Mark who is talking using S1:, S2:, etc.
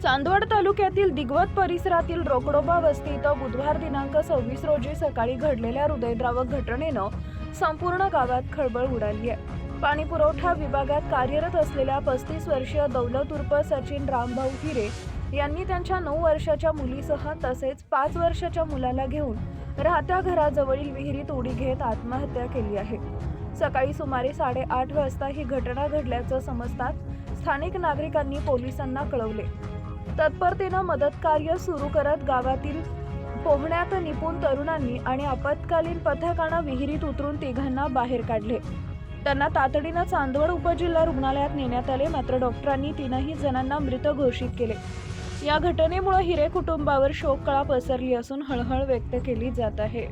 S1: चांदवड तालुक्यातील दिगवत परिसरातील रोकडोबा वस्ती इथं बुधवार दिनांक 26 रोजी सकाळी घडलेल्या हृदयद्रावक घटनेनं संपूर्ण गावात खळबळ उडाली आहे। पाणी पुरवठा विभागात कार्यरत असलेल्या 35 वर्षीय दौलत उर्फ सचिन रामभाऊ हिरे यांनी त्यांच्या 9 वर्षाच्या मुलीसह तसेच 5 वर्षाच्या मुलाला घेऊन राहत्या घराजवळील विहिरीत उडी घेत आत्महत्या केली आहे। सकाळी सुमारे 8:30 वाजता ही घटना घडल्याचं समजताच स्थानिक नागरिकांनी पोलिसांना कळवले। तत्परतेनं मदत कार्य सुरू करत गावातील पोहण्यात निपुण तरुणांनी आणि आपत्कालीन पथकानं विहिरीत उतरून तिघांना बाहेर काढले। त्यांना तातडीनं चांदवड उपजिल्हा रुग्णालयात नेण्यात आले, मात्र डॉक्टरांनी तीनही जणांना मृत घोषित केले। या घटनेमुळे हिरे कुटुंबावर शोककळा पसरली असून हळहळ व्यक्त केली जात आहे।